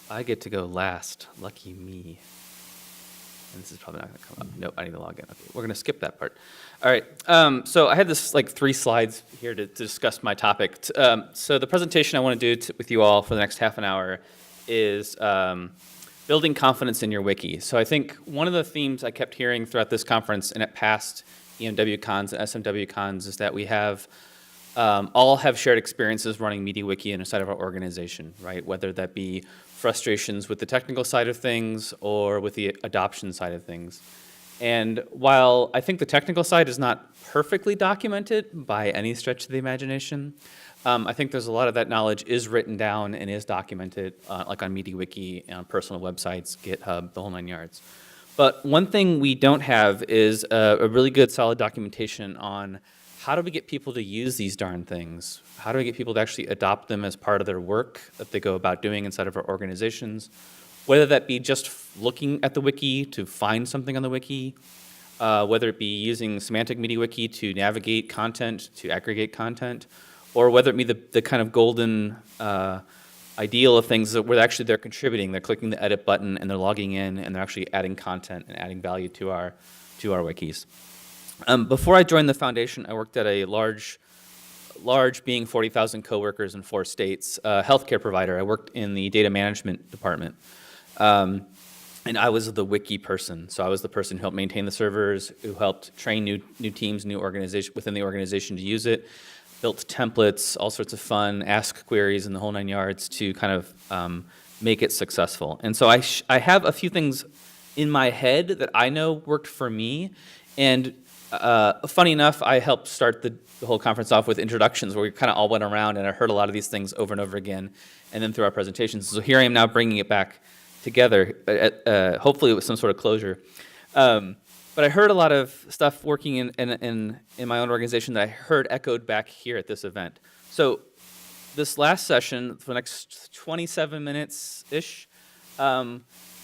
I get to go last. Lucky me. And this is probably not going to come up. Nope, I need to log in. Okay, we're going to skip that part. All right. So I had this like 3 slides here to discuss my topic. So the presentation I want to do with you all for the next half an hour is building confidence in your wiki. So I think one of the themes I kept hearing throughout this conference and at past EMW cons and SMW cons is that we have all have shared experiences running MediaWiki inside of our organization, right? Whether that be frustrations with the technical side of things or with the adoption side of things. And while I think the technical side is not perfectly documented by any stretch of the imagination, I think there's a lot of that knowledge is written down and is documented, like on MediaWiki, on personal websites, GitHub, the whole 9 yards. But one thing we don't have is a really good solid documentation on how do we get people to use these darn things? How do we get people to actually adopt them as part of their work that they go about doing inside of our organizations? Whether that be just looking at the wiki to find something on the wiki, whether it be using semantic MediaWiki to navigate content, to aggregate content, or whether it be the kind of golden ideal of things where actually they're contributing, they're clicking the edit button and they're logging in and they're actually adding content and adding value to our wikis. Before I joined the foundation, I worked at a large being 40,000 coworkers in 4 states, healthcare provider. I worked in the data management department. And I was the wiki person. So I was the person who helped maintain the servers, who helped train new teams, new organization within the organization to use it, built templates, all sorts of fun, ask queries in the whole 9 yards to kind of make it successful. And so I have a few things in my head that I know worked for me. And funny enough, I helped start the whole conference off with introductions where we kind of all went around and I heard a lot of these things over and over again and then through our presentations. So here I am now bringing it back together, hopefully with some sort of closure. But I heard a lot of stuff working in my own organization that I heard echoed back here at this event. So this last session, for the next 27 minutes-ish,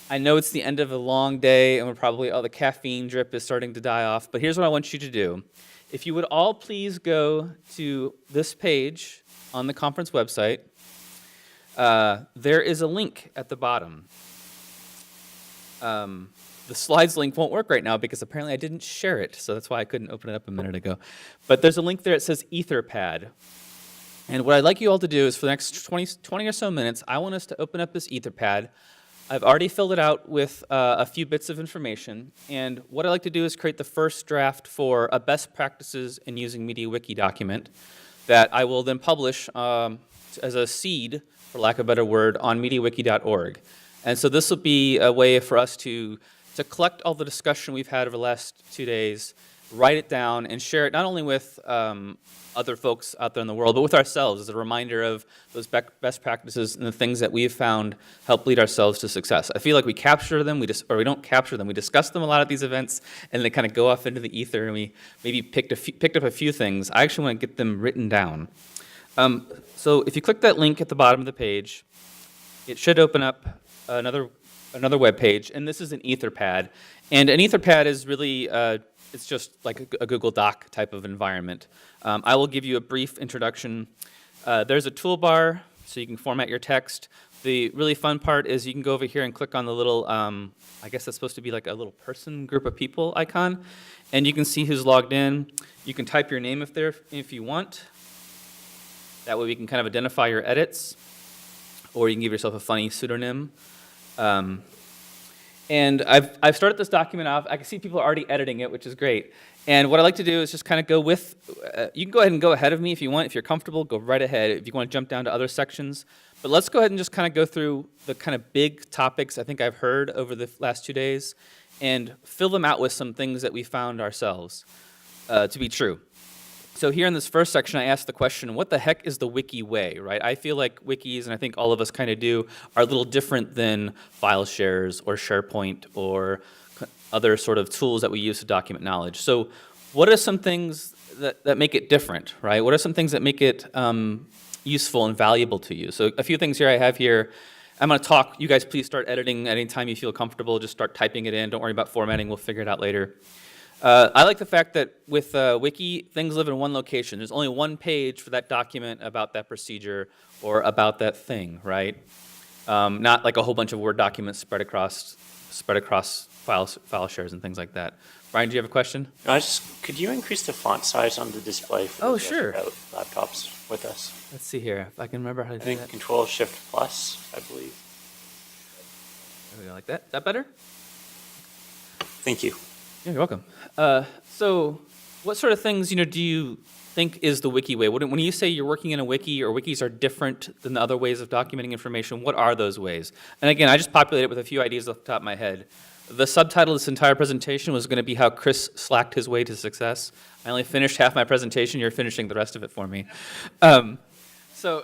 I know it's the end of a long day and we're probably, the caffeine drip is starting to die off, but here's what I want you to do. If you would all please go to this page on the conference website, there is a link at the bottom. The slides link won't work right now because apparently I didn't share it, so that's why I couldn't open it up a minute ago. But there's a link there that says Etherpad. And what I'd like you all to do is for the next 20 or so minutes, I want us to open up this Etherpad. I've already filled it out with a few bits of information, and what I'd like to do is create the first draft for a best practices in using MediaWiki document that I will then publish as a seed, for lack of a better word, on MediaWiki.org. And so this will be a way for us to collect all the discussion we've had over the last 2 days, write it down, and share it not only with other folks out there in the world, but with ourselves as a reminder of those best practices and the things that we've found help lead ourselves to success. I feel like we capture them, or we don't capture them. We discuss them a lot at these events, and they kind of go off into the ether, and we maybe picked up a few things. I actually want to get them written down. So if you click that link at the bottom of the page, it should open up another web page, and this is an Etherpad. And an Etherpad is really it's just like a Google Doc type of environment. I will give you a brief introduction. There's a toolbar, so you can format your text. The really fun part is you can go over here and click on the little, I guess that's supposed to be like a little person, group of people icon, and you can see who's logged in. You can type your name if you want. That way we can kind of identify your edits, or you can give yourself a funny pseudonym. And I've started this document off. I can see people are already editing it, which is great. And what I like to do is just kind of go with, you can go ahead and go ahead of me if you want. If you're comfortable, go right ahead. If you want to jump down to other sections. But let's go ahead and just kind of go through the kind of big topics I think I've heard over the last 2 days and fill them out with some things that we found ourselves to be true. So here in this first section, I asked the question, what the heck is the wiki way, right? I feel like wikis, and I think all of us kind of do, are a little different than file shares or SharePoint or other sort of tools that we use to document knowledge. So what are some things that make it different, right? What are some things that make it useful and valuable to you? So a few things here I have here. I'm going to talk. You guys please start editing at any time you feel comfortable. Just start typing it in. Don't worry about formatting. We'll figure it out later. I like the fact that with Wiki, things live in one location. There's only one page for that document about that procedure or about that thing, right? not like a whole bunch of Word documents spread across file shares and things like that. Brian, do you have a question? Could you increase the font size on the display for Oh, those sure. without laptops with us? Let's see here, if I can remember how to I do think that. Control Shift Plus, I believe. There we go, like that. Is that better? Thank you. Yeah, you're welcome. So what sort of things, do you think is the wiki way? When you say you're working in a wiki, or wikis are different than the other ways of documenting information, what are those ways? And again, I just populated it with a few ideas off the top of my head. The subtitle of this entire presentation was going to be how Chris slacked his way to success. I only finished half my presentation. You're finishing the rest of it for me. So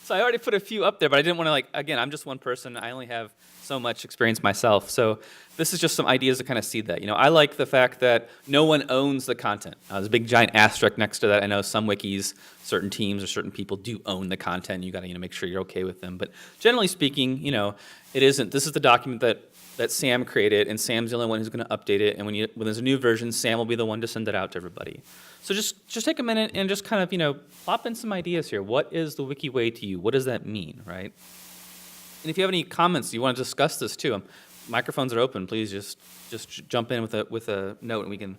I already put a few up there, but I didn't want to, again, I'm just one person. I only have so much experience myself. So this is just some ideas to kind of seed that. I like the fact that no one owns the content. There's a big giant asterisk next to that. I know some wikis, certain teams or certain people do own the content. You got to make sure you're okay with them. But generally speaking, it isn't. This is the document that Sam created, and Sam's the only one who's going to update it. And when there's a new version, Sam will be the one to send it out to everybody. So just take a minute and just kind of plop in some ideas here. What is the wiki way to you? What does that mean, right? And if you have any comments, you want to discuss this too, microphones are open. Please just jump in with a note, and we can.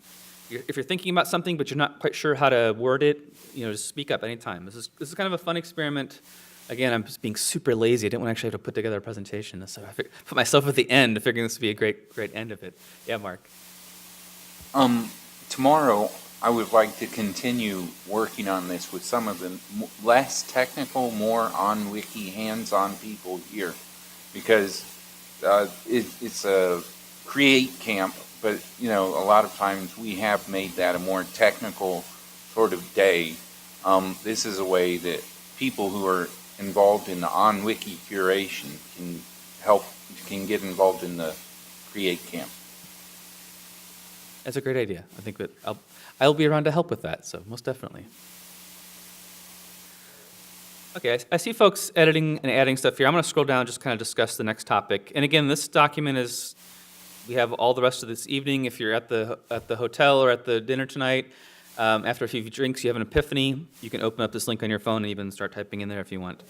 If you're thinking about something but you're not quite sure how to word it, just speak up anytime. This is kind of a fun experiment. Again, I'm just being super lazy. I didn't want to actually have to put together a presentation, so I put myself at the end, figuring this would be a great end of it. Yeah, Mark. Tomorrow, I would like to continue working on this with some of the less technical, more on-wiki, hands-on people here, because it's a create camp, but a lot of times we have made that a more technical sort of day. This is a way that people who are involved in the on-wiki curation can get involved in the create camp. That's a great idea. I think that I'll be around to help with that, so most definitely. Okay, I see folks editing and adding stuff here. I'm going to scroll down and just kind of discuss the next topic. And again, this document we have all the rest of this evening. If you're at the hotel or at the dinner tonight, after a few drinks, you have an epiphany, you can open up this link on your phone and even start typing in there if you want.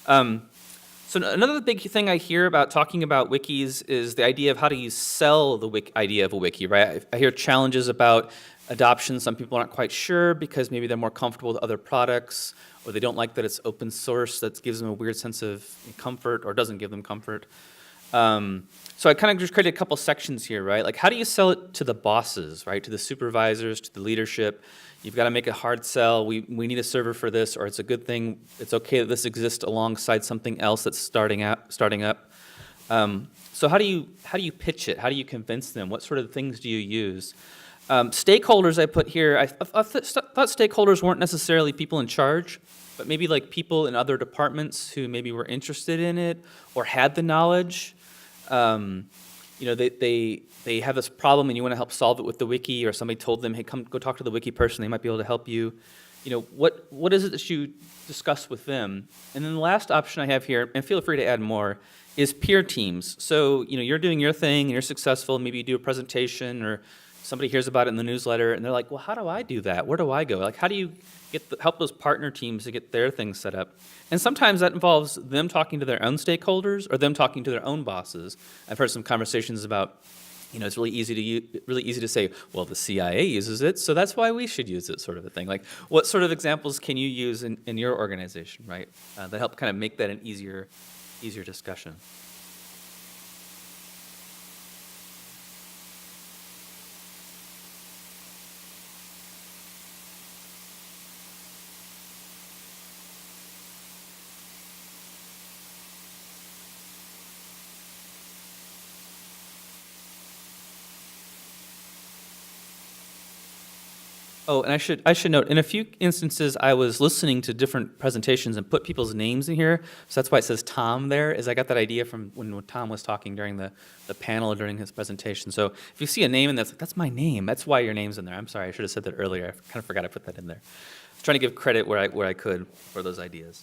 So another big thing I hear about talking about wikis is the idea of how do you sell the idea of a wiki, right? I hear challenges about adoption. Some people aren't quite sure because maybe they're more comfortable with other products, or they don't like that it's open source. That gives them a weird sense of comfort, or doesn't give them comfort. So I kind of just created a couple sections here, right? Like, how do you sell it to the bosses, right? To the supervisors, to the leadership. You've got to make a hard sell. We need a server for this, or it's a good thing. It's okay that this exists alongside something else that's starting up. So how do you pitch it? How do you convince them? What sort of things do you use? Stakeholders I put here. I thought stakeholders weren't necessarily people in charge, but maybe like people in other departments who maybe were interested in it or had the knowledge. They have this problem and you want to help solve it with the wiki, or somebody told them, hey, go talk to the wiki person, they might be able to help you. What is it that you discuss with them? And then the last option I have here, and feel free to add more, is peer teams. So, you're doing your thing and you're successful, maybe you do a presentation or somebody hears about it in the newsletter and they're like, well, how do I do that? Where do I go? Like, how do you help those partner teams to get their things set up? And sometimes that involves them talking to their own stakeholders or them talking to their own bosses. I've heard some conversations about, it's really easy to say, well, the CIA uses it, so that's why we should use it, sort of a thing. Like, what sort of examples can you use in your organization, right? That help kind of make that an easier discussion. Oh, and I should note, in a few instances, I was listening to different presentations and put people's names in here, so that's why it says Tom there, is I got that idea from when Tom was talking during the panel or during his presentation. So if you see a name and that's my name, that's why your name's in there. I'm sorry, I should have said that earlier. I kind of forgot I put that in there. I was trying to give credit where I could for those ideas.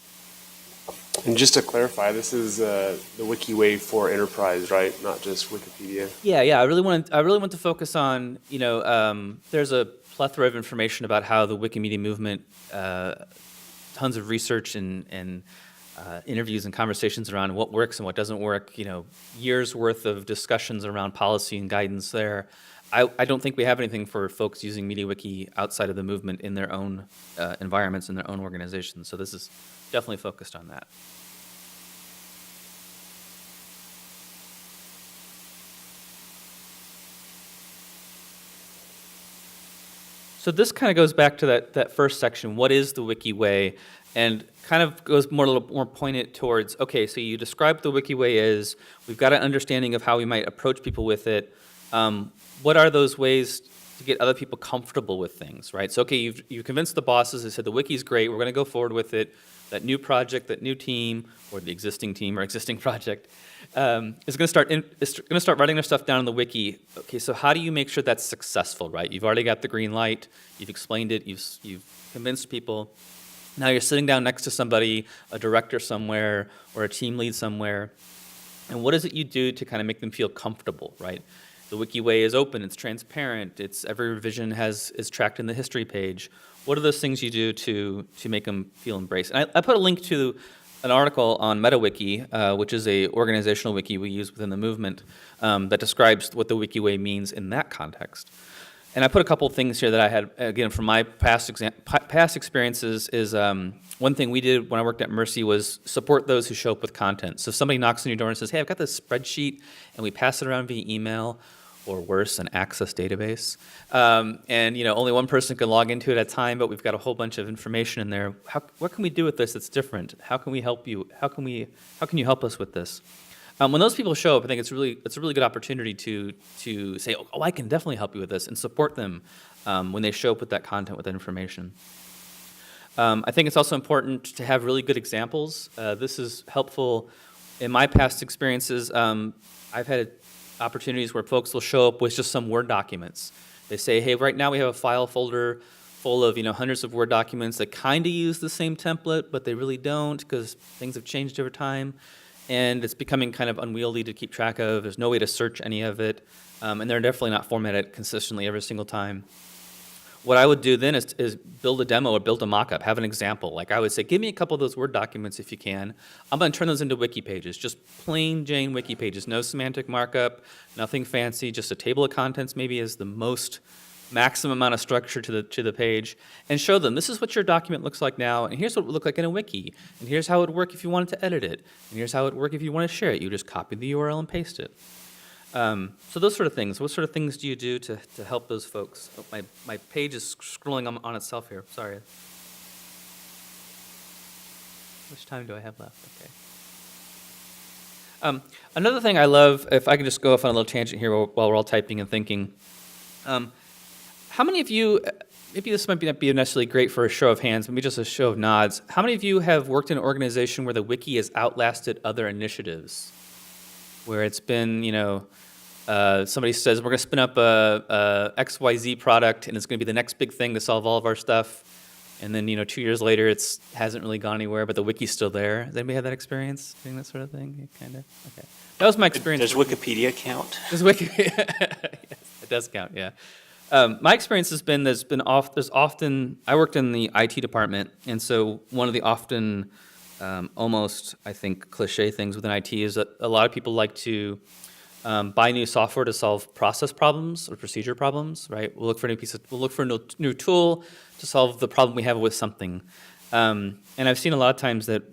And just to clarify, this is the wiki way for enterprise, right? Not just Wikipedia. Yeah. I really want to focus on, there's a plethora of information about how the Wikimedia movement, tons of research and interviews and conversations around what works and what doesn't work, years worth of discussions around policy and guidance there. I don't think we have anything for folks using MediaWiki outside of the movement in their own environments, in their own organizations. So this is definitely focused on that. So this kind of goes back to that first section, what is the Wiki Way? And kind of goes a little more pointed towards, okay, so you describe what the Wiki Way is, we've got an understanding of how we might approach people with it. What are those ways to get other people comfortable with things, right? So, okay, you've convinced the bosses, they said the Wiki's great, we're gonna go forward with it. That new project, that new team, or the existing team or existing project, is gonna start writing their stuff down in the Wiki. Okay, so how do you make sure that's successful, right? You've already got the green light, you've explained it, you've convinced people. Now you're sitting down next to somebody, a director somewhere, or a team lead somewhere, and what is it you do to kind of make them feel comfortable, right? The Wiki Way is open, it's transparent, every revision is tracked in the history page. What are those things you do to make them feel embraced? And I put a link to an article on MetaWiki, which is a organizational wiki we use within the movement, that describes what the Wiki Way means in that context. And I put a couple of things here that I had, again, from my past experiences is one thing we did when I worked at Mercy was support those who show up with content. So if somebody knocks on your door and says, hey, I've got this spreadsheet, and we pass it around via email, or worse, an Access database. And only one person can log into it at a time, but we've got a whole bunch of information in there. What can we do with this that's different? How can we help you? How can you help us with this? When those people show up, I think it's a really good opportunity to say, oh, I can definitely help you with this, and support them when they show up with that content, with that information. I think it's also important to have really good examples. This is helpful in my past experiences. I've had opportunities where folks will show up with just some Word documents. They say, hey, right now we have a file folder full of hundreds of Word documents that kind of use the same template, but they really don't because things have changed over time. And it's becoming kind of unwieldy to keep track of. There's no way to search any of it. And they're definitely not formatted consistently every single time. What I would do then is build a demo or build a mock-up, have an example. Like I would say, give me a couple of those Word documents if you can. I'm going to turn those into wiki pages, just plain Jane wiki pages, no semantic markup, nothing fancy, just a table of contents maybe is the maximum amount of structure to the page, and show them, this is what your document looks like now, and here's what it would look like in a wiki, and here's how it would work if you wanted to edit it, and here's how it would work if you want to share it. You just copy the URL and paste it. So those sort of things. What sort of things do you do to help those folks? Oh, my page is scrolling on itself here. Sorry. How much time do I have left? Okay. Another thing I love, if I can just go off on a little tangent here while we're all typing and thinking. How many of you, maybe this might not be necessarily great for a show of hands, maybe just a show of nods. How many of you have worked in an organization where the wiki has outlasted other initiatives? Where it's been, somebody says, we're going to spin up a XYZ product, and it's going to be the next big thing to solve all of our stuff. And then, 2 years later, it hasn't really gone anywhere, but the wiki's still there. Does anybody have that experience, doing that sort of thing? Kind of? Okay. That was my experience. Does Wikipedia count? Does Wikipedia? Yes, it does count, yeah. My experience has been, there's often, I worked in the IT department, and so one of the often almost, I think, cliche things within IT is that a lot of people like to buy new software to solve process problems or procedure problems, right? We'll look for a new tool to solve the problem we have with something. And I've seen a lot of times that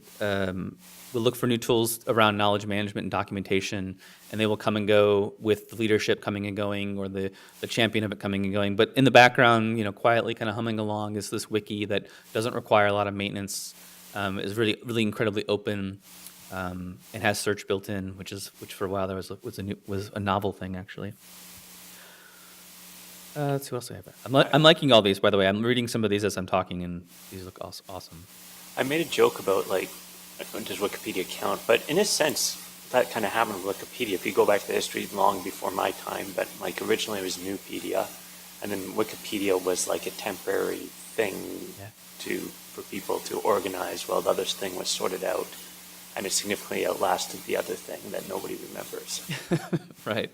we'll look for new tools around knowledge management and documentation, and they will come and go with the leadership coming and going, or the champion of it coming and going. But in the background, quietly kind of humming along is this wiki that doesn't require a lot of maintenance, is really, really incredibly open, and has search built in, which for a while there was a novel thing actually. Let's see what else I have. I'm liking all these, by the way. I'm reading some of these as I'm talking, and these look awesome. I made a joke about does Wikipedia count? But in a sense, that kind of happened with Wikipedia. If you go back to the history long before my time, but originally it was Newpedia, and then Wikipedia was like a temporary thing for people to organize while the other thing was sorted out, and it significantly outlasted the other thing that nobody remembers. Right.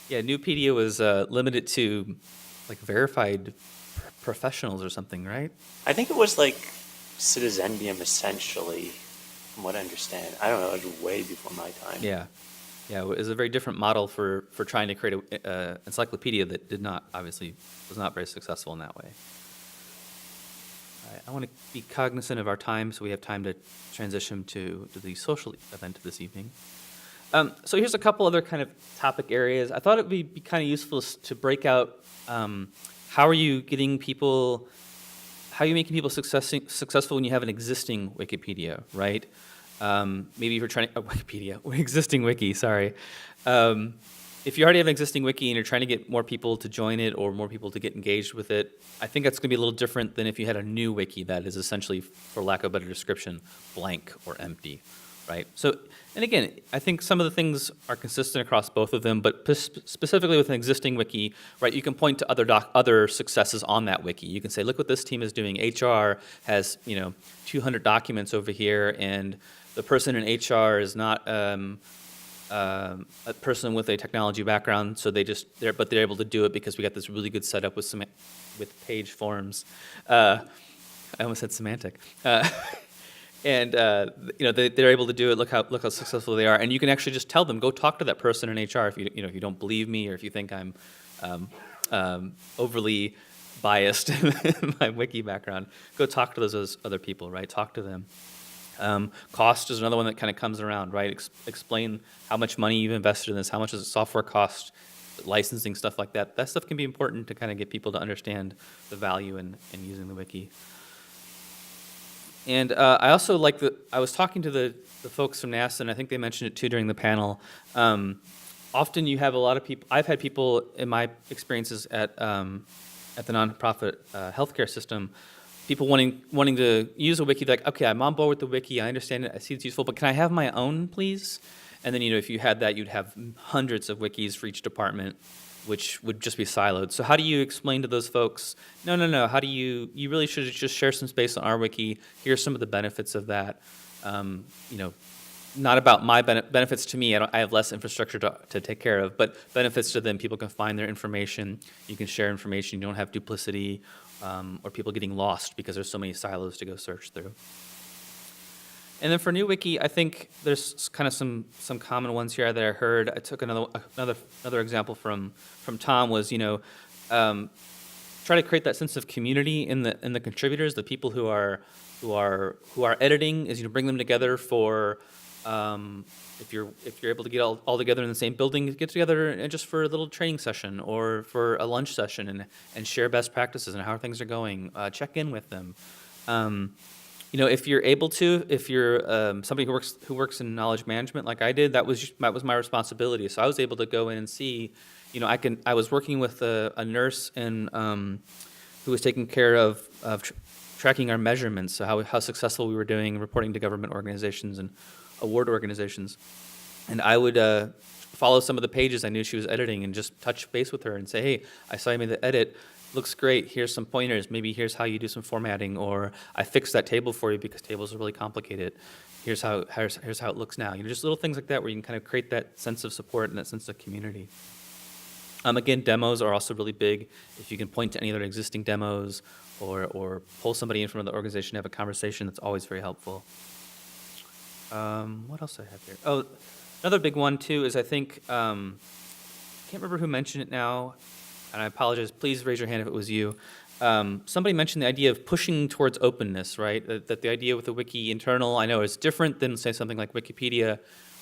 Yeah, Newpedia was limited to verified professionals or something, right? I think it was like Citizendium essentially, from what I understand. I don't know, it was way before my time. Yeah. Yeah, it was a very different model for trying to create a encyclopedia that did not, obviously, was not very successful in that way. All right, I want to be cognizant of our time, so we have time to transition to the social event this evening. So here's a couple other kind of topic areas. I thought it would be kind of useful to break out how are you making people successful when you have an existing Wikipedia, right? Maybe if you're trying to, existing wiki, sorry. If you already have an existing wiki and you're trying to get more people to join it or more people to get engaged with it, I think that's going to be a little different than if you had a new wiki that is essentially, for lack of a better description, blank or empty, right? So, and again, I think some of the things are consistent across both of them, but specifically with an existing wiki, right, you can point to other successes on that wiki. You can say, look what this team is doing. HR has, 200 documents over here, and the person in HR is not a person with a technology background, so but they're able to do it because we got this really good setup with page forms. I almost said semantic. And they're able to do it. Look how successful they are, and you can actually just tell them, go talk to that person in HR if you don't believe me or if you think I'm overly biased in my wiki background. Go talk to those other people, right? Talk to them. Cost is another one that kind of comes around, right? Explain how much money you've invested in this, how much does the software cost, licensing, stuff like that. That stuff can be important to kind of get people to understand the value in using the wiki. And I also like I was talking to the folks from NASA, and I think they mentioned it too during the panel. Often you have a lot of people, I've had people in my experiences at the nonprofit healthcare system, people wanting to use a wiki, like, okay, I'm on board with the wiki, I understand it, I see it's useful, but can I have my own, please? And then, if you had that, you'd have hundreds of wikis for each department, which would just be siloed. So how do you explain to those folks, no, how do you really should just share some space on our wiki, here's some of the benefits of that, not about my benefits to me, I have less infrastructure to take care of, but benefits to them, people can find their information, you can share information, you don't have duplicity, or people getting lost because there's so many silos to go search through. And then for new wiki, I think there's kind of some common ones here that I heard. I took another example from Tom was, try to create that sense of community in the contributors, the people who are editing, is bring them together for if you're able to get all together in the same building, get together and just for a little training session or for a lunch session and share best practices and how things are going. Check in with them. If you're able to, if you're somebody who works in knowledge management like I did, that was my responsibility. So I was able to go in and see, I was working with a nurse and who was taking care of tracking our measurements, so how successful we were doing reporting to government organizations and award organizations. And I would follow some of the pages I knew she was editing and just touch base with her and say, hey, I saw you made the edit. Looks great. Here's some pointers. Maybe here's how you do some formatting, or I fixed that table for you because tables are really complicated. Here's how it looks now. Just little things like that where you can kind of create that sense of support and that sense of community. Again, demos are also really big. If you can point to any other existing demos or pull somebody in from the organization to have a conversation, that's always very helpful. What else do I have here? Oh, another big one too is I think, can't remember who mentioned it now, and I apologize, please raise your hand if it was you. Somebody mentioned the idea of pushing towards openness, right? That the idea with the wiki internal, I know is different than, say, something like Wikipedia,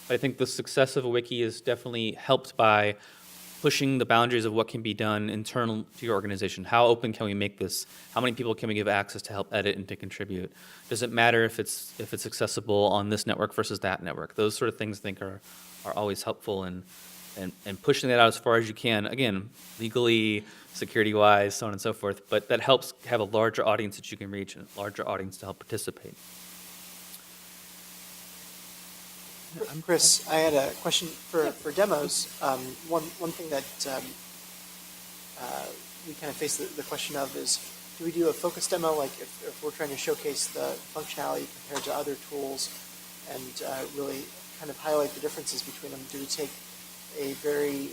but I think the success of a wiki is definitely helped by pushing the boundaries of what can be done internal to your organization. How open can we make this? How many people can we give access to help edit and to contribute? Does it matter if it's accessible on this network versus that network? Those sort of things I think are always helpful and pushing that out as far as you can, again, legally, security-wise, so on and so forth, but that helps have a larger audience that you can reach and a larger audience to help participate. Chris, I had a question for demos. One thing that we kind of face the question of is, do we do a focus demo, like if we're trying to showcase the functionality compared to other tools and really kind of highlight the differences between them? Do we take a very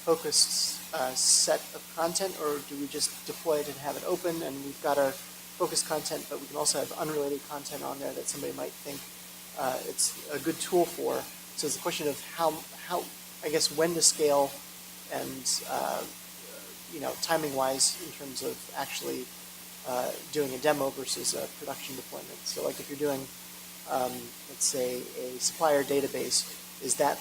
focused set of content, or do we just deploy it and have it open and we've got our focused content, but we can also have unrelated content on there that somebody might think it's a good tool for. So it's a question of how I guess when to scale and timing wise in terms of actually doing a demo versus a production deployment. So like if you're doing let's say a supplier database, is that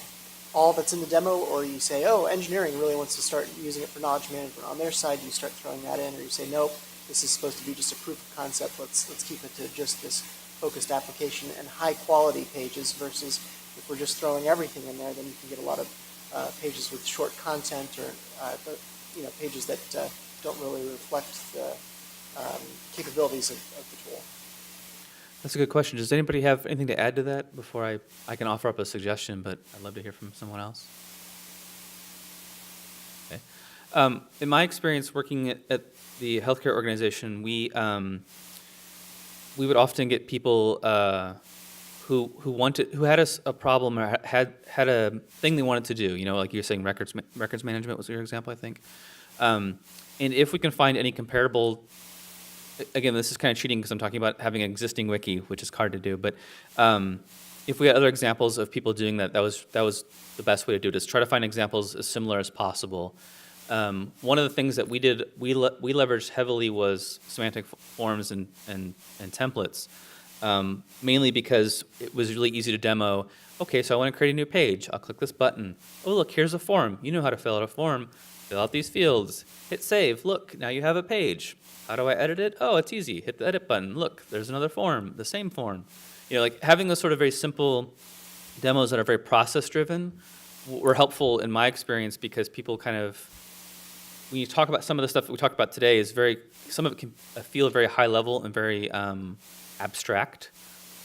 all that's in the demo, or you say, oh, engineering really wants to start using it for knowledge management on their side, you start throwing that in, or you say, nope, this is supposed to be just a proof of concept, let's keep it to just this focused application and high quality pages versus if we're just throwing everything in there, then you can get a lot of pages with short content or pages that don't really reflect the capabilities of the tool. That's a good question. Does anybody have anything to add to that before I can offer up a suggestion, but I'd love to hear from someone else? Okay. In my experience working at the healthcare organization, we would often get people who had a problem or had a thing they wanted to do. Like you were saying, records management was your example, I think. And if we can find any comparable. Again, this is kind of cheating because I'm talking about having an existing wiki, which is hard to do. But if we had other examples of people doing that, that was the best way to do it, is try to find examples as similar as possible. One of the things that we did, we leveraged heavily was semantic forms and templates, mainly because it was really easy to demo. Okay, so I want to create a new page. I'll click this button. Oh, look, here's a form. You know how to fill out a form. Fill out these fields. Hit save. Look, now you have a page. How do I edit it? Oh, it's easy. Hit the edit button. Look, there's another form, the same form. Like having those sort of very simple demos that are very process-driven were helpful in my experience because people kind of, when you talk about some of the stuff that we talked about today, some of it can feel very high level and very abstract.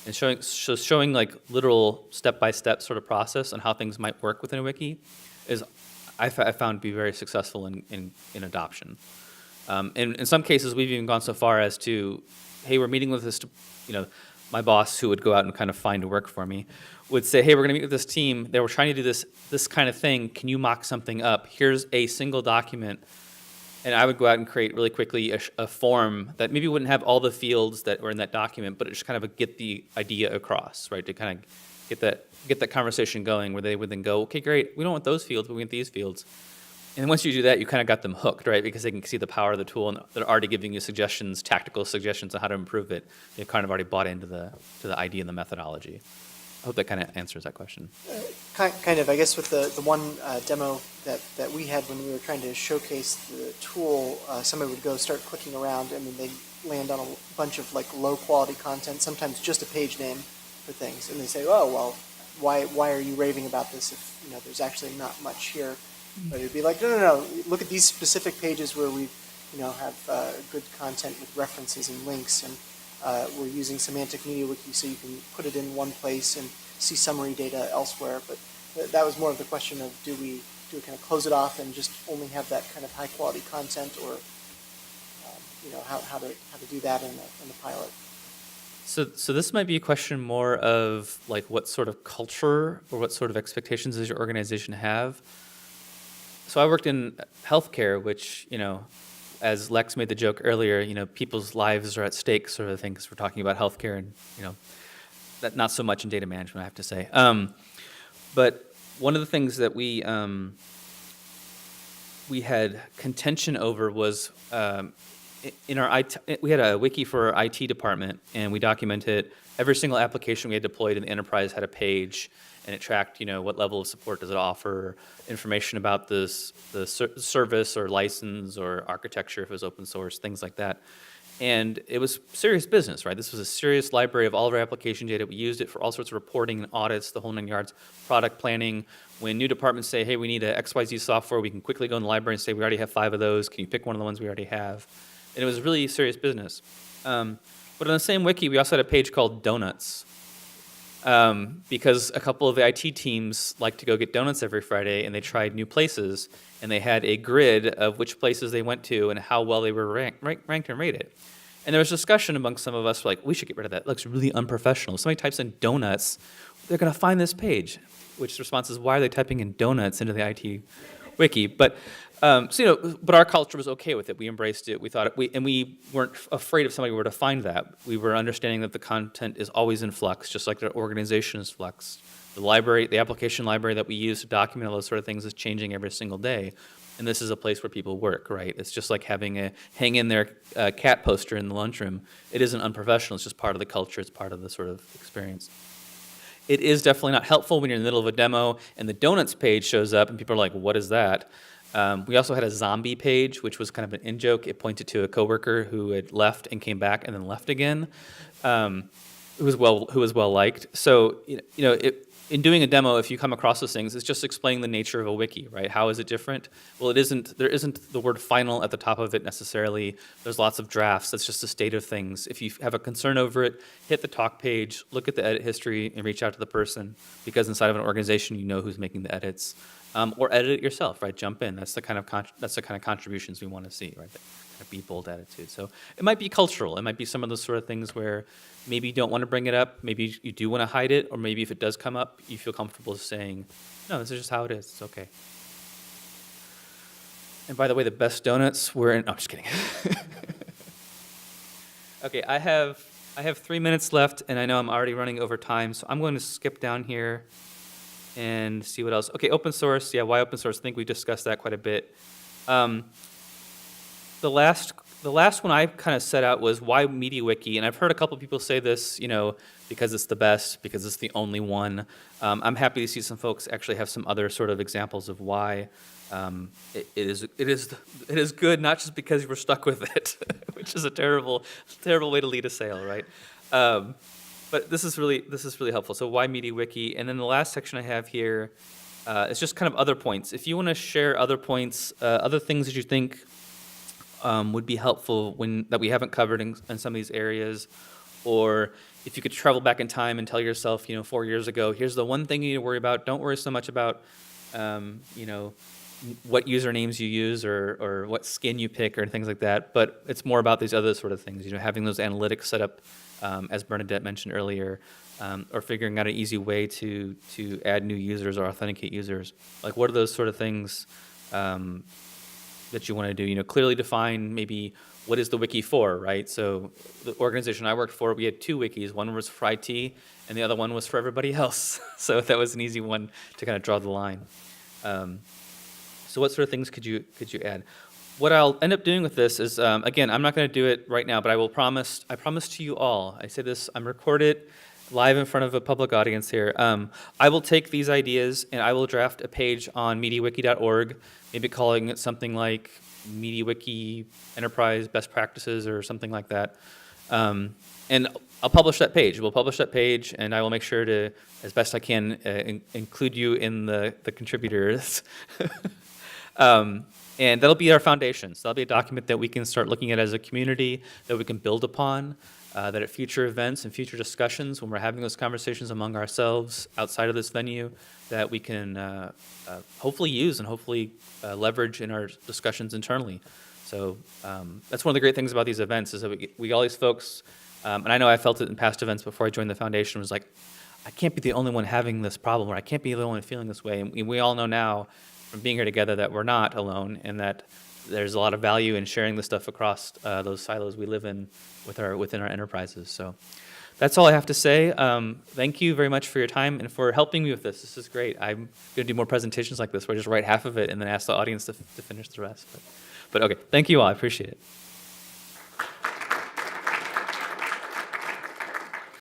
And showing like literal step-by-step sort of process on how things might work within a wiki is, I found to be very successful in adoption. In some cases, we've even gone so far as to, hey, we're meeting with this, my boss, who would go out and kind of find work for me, would say, hey, we're going to meet with this team. They were trying to do this kind of thing. Can you mock something up? Here's a single document. And I would go out and create really quickly a form that maybe wouldn't have all the fields that were in that document, but it just kind of get the idea across, right? To kind of get that conversation going where they would then go, okay, great, we don't want those fields, but we want these fields. And once you do that, you kind of got them hooked, right? Because they can see the power of the tool, and they're already giving you suggestions, tactical suggestions on how to improve it. They've kind of already bought into the idea and the methodology. I hope that kind of answers that question. Kind of, I guess with the one demo that we had when we were trying to showcase the tool, somebody would go start clicking around and then they'd land on a bunch of like low quality content, sometimes just a page name for things. And they say, oh, well, why are you raving about this if there's actually not much here? But it'd be like, no. Look at these specific pages where we, have good content with references and links, and we're using semantic media wiki, so you can put it in one place and see summary data elsewhere. But that was more of the question of do we kind of close it off and just only have that kind of high quality content, or how to do that in the pilot. So this might be a question more of like what sort of culture or what sort of expectations does your organization have? So I worked in healthcare, which, as Lex made the joke earlier, people's lives are at stake sort of thing, because we're talking about healthcare and, that not so much in data management, I have to say. But one of the things that we had contention over was in our IT, we had a wiki for our IT department, and we documented every single application we had deployed in the enterprise had a page, and it tracked, what level of support does it offer, information about the service or license or architecture if it was open source, things like that. And it was serious business, right? This was a serious library of all of our application data. We used it for all sorts of reporting and audits, the whole 9 yards, product planning. When new departments say, hey, we need a XYZ software, we can quickly go in the library and say, we already have 5 of those. Can you pick one of the ones we already have? And it was really serious business. But on the same wiki, we also had a page called Donuts. Because a couple of the IT teams like to go get donuts every Friday, and they tried new places, and they had a grid of which places they went to and how well they were ranked and rated. And there was discussion amongst some of us, like, we should get rid of that. It looks really unprofessional. If somebody types in donuts, they're going to find this page. Which response is, why are they typing in donuts into the IT wiki? But But our culture was okay with it. We embraced it. We thought and we weren't afraid if somebody were to find that. We were understanding that the content is always in flux, just like the organization is flux. The library, the application library that we use to document all those sort of things is changing every single day. And this is a place where people work, right? It's just like having a hang in there cat poster in the lunchroom. It isn't unprofessional. It's just part of the culture. It's part of the sort of experience. It is definitely not helpful when you're in the middle of a demo and the donuts page shows up and people are like, what is that? We also had a zombie page, which was kind of an in-joke. It pointed to a coworker who had left and came back and then left again, who was well liked. So in doing a demo, if you come across those things, it's just explaining the nature of a wiki, right? How is it different? Well, there isn't the word final at the top of it necessarily. There's lots of drafts. That's just a state of things. If you have a concern over it, hit the talk page, look at the edit history, and reach out to the person, because inside of an organization, you know who's making the edits. Or edit it yourself, right? Jump in. That's the kind of contributions we want to see, right? That kind of be bold attitude. So it might be cultural. It might be some of those sort of things where maybe you don't want to bring it up. Maybe you do want to hide it, or maybe if it does come up, you feel comfortable saying, "No, this is just how it is. It's okay." And by the way, the best donuts were in. No, I'm just kidding. Okay, I have 3 minutes left, and I know I'm already running over time, so I'm going to skip down here and see what else. Okay, open source. Yeah, why open source? I think we discussed that quite a bit. The last one I kind of set out was why MediaWiki, and I've heard a couple people say this, because it's the best, because it's the only one. I'm happy to see some folks actually have some other sort of examples of why it is good, not just because you were stuck with it, which is a terrible way to lead a sale, right? But this is really helpful. So why MediaWiki? And then the last section I have here is just kind of other points. If you want to share other points, other things that you think would be helpful that we haven't covered in some of these areas, or if you could travel back in time and tell yourself, 4 years ago, here's the one thing you need to worry about. Don't worry so much about, what usernames you use or what skin you pick or things like that. But it's more about these other sort of things, having those analytics set up, as Bernadette mentioned earlier, or figuring out an easy way to add new users or authenticate users. Like, what are those sort of things that you want to do? Clearly define maybe what is the wiki for, right? So the organization I worked for, we had 2 wikis. One was for IT, and the other one was for everybody else. So that was an easy one to kind of draw the line. So what sort of things could you add? What I'll end up doing with this is, again, I'm not going to do it right now, but I promise to you all, I say this, I'm recorded live in front of a public audience here. I will take these ideas and I will draft a page on MediaWiki.org, maybe calling it something like MediaWiki Enterprise Best Practices or something like that. And I'll publish that page. We'll publish that page, and I will make sure to, as best I can, include you in the contributors. And that'll be our foundation. So that'll be a document that we can start looking at as a community, that we can build upon, that at future events and future discussions, when we're having those conversations among ourselves outside of this venue, that we can hopefully use and hopefully leverage in our discussions internally. So that's one of the great things about these events, is that we all these folks, and I know I felt it in past events before I joined the foundation, was like, I can't be the only one having this problem, or I can't be the only one feeling this way. And we all know now from being here together that we're not alone, and that there's a lot of value in sharing this stuff across those silos we live in within our enterprises. So that's all I have to say. Thank you very much for your time and for helping me with this. This is great. I'm going to do more presentations like this where I just write half of it and then ask the audience to finish the rest. But okay, thank you all. I appreciate it.